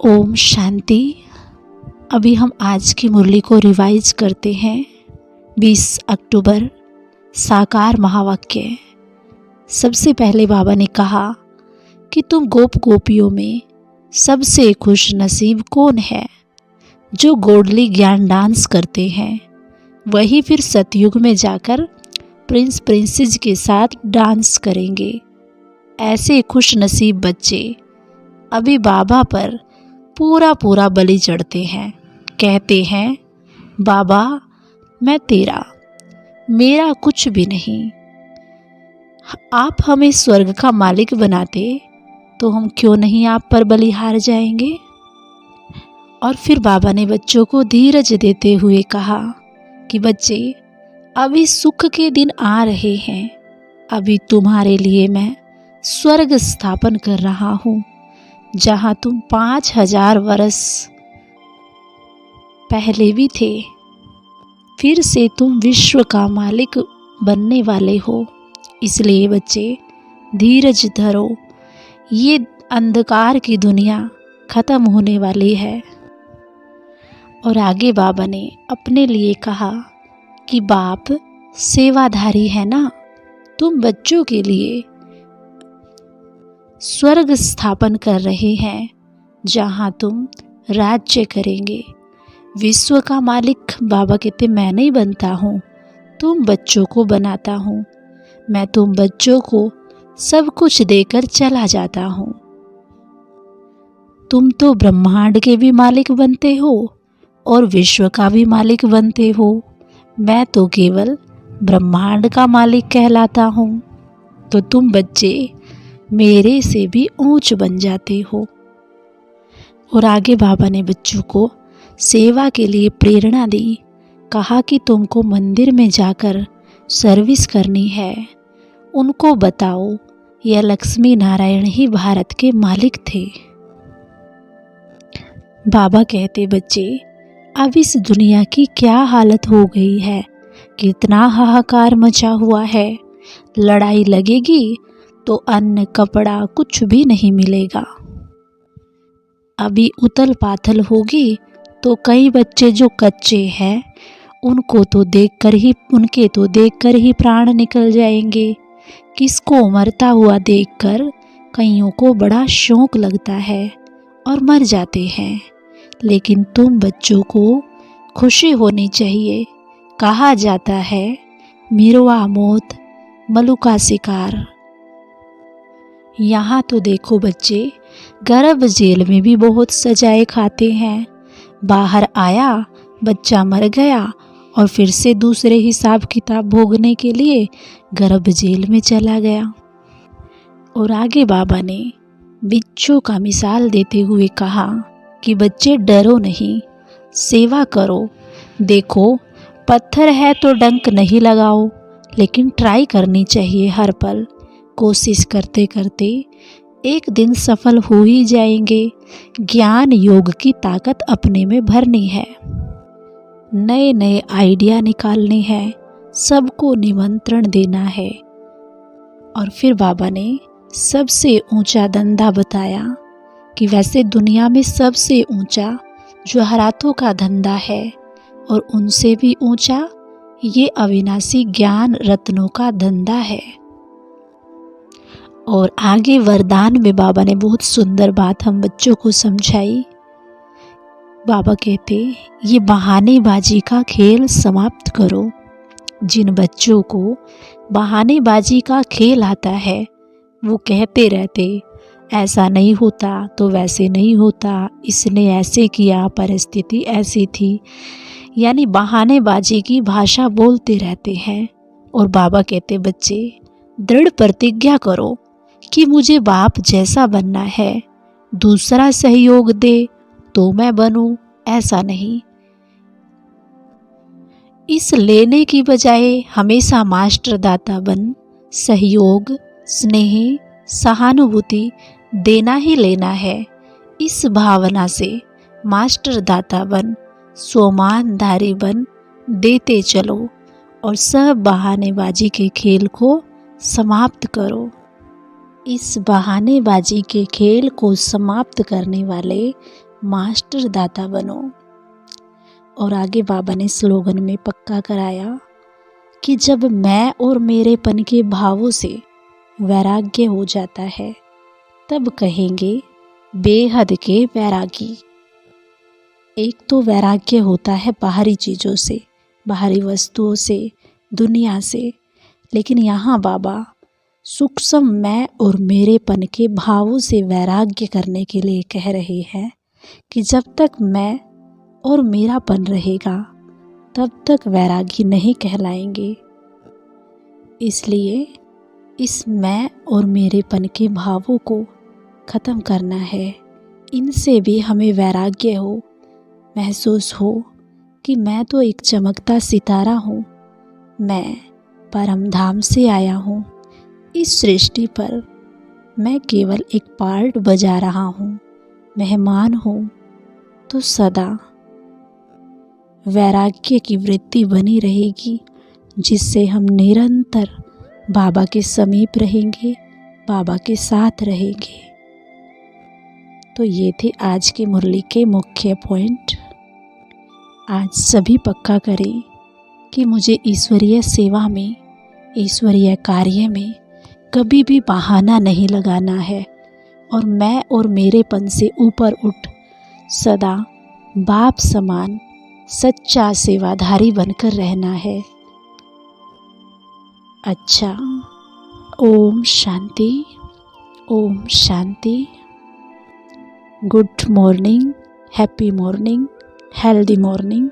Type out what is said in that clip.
ओम शांति। अभी हम आज की मुरली को रिवाइज करते हैं। 20 अक्टूबर साकार महावाक्य। सबसे पहले बाबा ने कहा कि तुम गोप गोपियों में सबसे खुश नसीब कौन है। जो गोडली ज्ञान डांस करते हैं वही फिर सतयुग में जाकर प्रिंस प्रिंसेस के साथ डांस करेंगे। ऐसे खुश नसीब बच्चे अभी बाबा पर पूरा पूरा बलि चढ़ते हैं। कहते हैं, बाबा मैं तेरा, मेरा कुछ भी नहीं। आप हमें स्वर्ग का मालिक बनाते तो हम क्यों नहीं आप पर बलिहार जाएंगे। और फिर बाबा ने बच्चों को धीरज देते हुए कहा कि बच्चे अभी सुख के दिन आ रहे हैं। अभी तुम्हारे लिए मैं स्वर्ग स्थापन कर रहा हूँ, जहाँ तुम 5000 वर्ष पहले भी थे। फिर से तुम विश्व का मालिक बनने वाले हो। इसलिए बच्चे धीरज धरो, ये अंधकार की दुनिया खत्म होने वाली है। और आगे बाबा ने अपने लिए कहा कि बाप सेवाधारी है ना, तुम बच्चों के लिए स्वर्ग स्थापन कर रहे हैं, जहाँ तुम राज्य करेंगे। विश्व का मालिक बाबा कहते मैं नहीं बनता हूँ, तुम बच्चों को बनाता हूँ। मैं तुम बच्चों को सब कुछ देकर चला जाता हूँ। तुम तो ब्रह्मांड के भी मालिक बनते हो और विश्व का भी मालिक बनते हो। मैं तो केवल ब्रह्मांड का मालिक कहलाता हूँ। तो तुम बच्चे मेरे से भी ऊंच बन जाते हो। और आगे बाबा ने बच्चों को सेवा के लिए प्रेरणा दी। कहा कि तुमको मंदिर में जाकर सर्विस करनी है। उनको बताओ यह लक्ष्मी नारायण ही भारत के मालिक थे। बाबा कहते बच्चे अब इस दुनिया की क्या हालत हो गई है, कितना हाहाकार मचा हुआ है। लड़ाई लगेगी तो अन्न कपड़ा कुछ भी नहीं मिलेगा। अभी उथल पाथल होगी तो कई बच्चे जो कच्चे हैं उनके तो देखकर ही प्राण निकल जाएंगे। किसको मरता हुआ देखकर कईयों को बड़ा शौक लगता है और मर जाते हैं। लेकिन तुम बच्चों को खुशी होनी चाहिए। कहा जाता है मिरवा मौत मलुका शिकार। यहाँ तो देखो बच्चे गर्भ जेल में भी बहुत सजाएं खाते हैं। बाहर आया बच्चा मर गया और फिर से दूसरे हिसाब किताब भोगने के लिए गर्भ जेल में चला गया। और आगे बाबा ने बिच्छू का मिसाल देते हुए कहा कि बच्चे डरो नहीं, सेवा करो। देखो पत्थर है तो डंक नहीं लगाओ, लेकिन ट्राई करनी चाहिए हर पल। कोशिश करते करते एक दिन सफल हो ही जाएंगे। ज्ञान योग की ताकत अपने में भरनी है, नए नए आइडिया निकालने हैं, सबको निमंत्रण देना है। और फिर बाबा ने सबसे ऊंचा धंधा बताया कि वैसे दुनिया में सबसे ऊंचा ज्वाहरातों का धंधा है, और उनसे भी ऊंचा ये अविनाशी ज्ञान रत्नों का धंधा है। और आगे वरदान में बाबा ने बहुत सुंदर बात हम बच्चों को समझाई। बाबा कहते ये बहानेबाजी का खेल समाप्त करो। जिन बच्चों को बहानेबाजी का खेल आता है वो कहते रहते ऐसा नहीं होता तो वैसे नहीं होता, इसने ऐसे किया, परिस्थिति ऐसी थी, यानी बहानेबाजी की भाषा बोलते रहते हैं। और बाबा कहते बच्चे दृढ़ प्रतिज्ञा करो कि मुझे बाप जैसा बनना है। दूसरा सहयोग दे तो मैं बनूं, ऐसा नहीं। इस लेने की बजाय हमेशा मास्टर दाता बन सहयोग, स्नेह, सहानुभूति देना ही लेना है। इस भावना से मास्टर दाता बन, सोमानधारी बन, देते चलो और सब बहानेबाजी के खेल को समाप्त करो। इस बहानेबाजी के खेल को समाप्त करने वाले मास्टर दाता बनो। और आगे बाबा ने स्लोगन में पक्का कराया कि जब मैं और मेरेपन के भावों से वैराग्य हो जाता है तब कहेंगे बेहद के वैरागी। एक तो वैराग्य होता है बाहरी चीज़ों से, बाहरी वस्तुओं से, दुनिया से, लेकिन यहाँ बाबा सूक्ष्म मैं और मेरेपन के भावों से वैराग्य करने के लिए कह रहे हैं कि जब तक मैं और मेरापन रहेगा तब तक वैरागी नहीं कहलाएंगे। इसलिए इस मैं और मेरेपन के भावों को ख़त्म करना है। इनसे भी हमें वैराग्य हो, महसूस हो कि मैं तो एक चमकता सितारा हूँ, मैं परम धाम से आया हूँ। इस सृष्टि पर मैं केवल एक पार्ट बजा रहा हूँ, मेहमान हूँ। तो सदा वैराग्य की वृत्ति बनी रहेगी, जिससे हम निरंतर बाबा के समीप रहेंगे, बाबा के साथ रहेंगे। तो ये थे आज की मुरली के मुख्य पॉइंट। आज सभी पक्का करें कि मुझे ईश्वरीय सेवा में, ईश्वरीय कार्य में कभी भी बहाना नहीं लगाना है और मैं और मेरेपन से ऊपर उठ सदा बाप समान सच्चा सेवाधारी बनकर रहना है। अच्छा, ओम शांति, ओम शांति। Good morning, happy morning, healthy morning.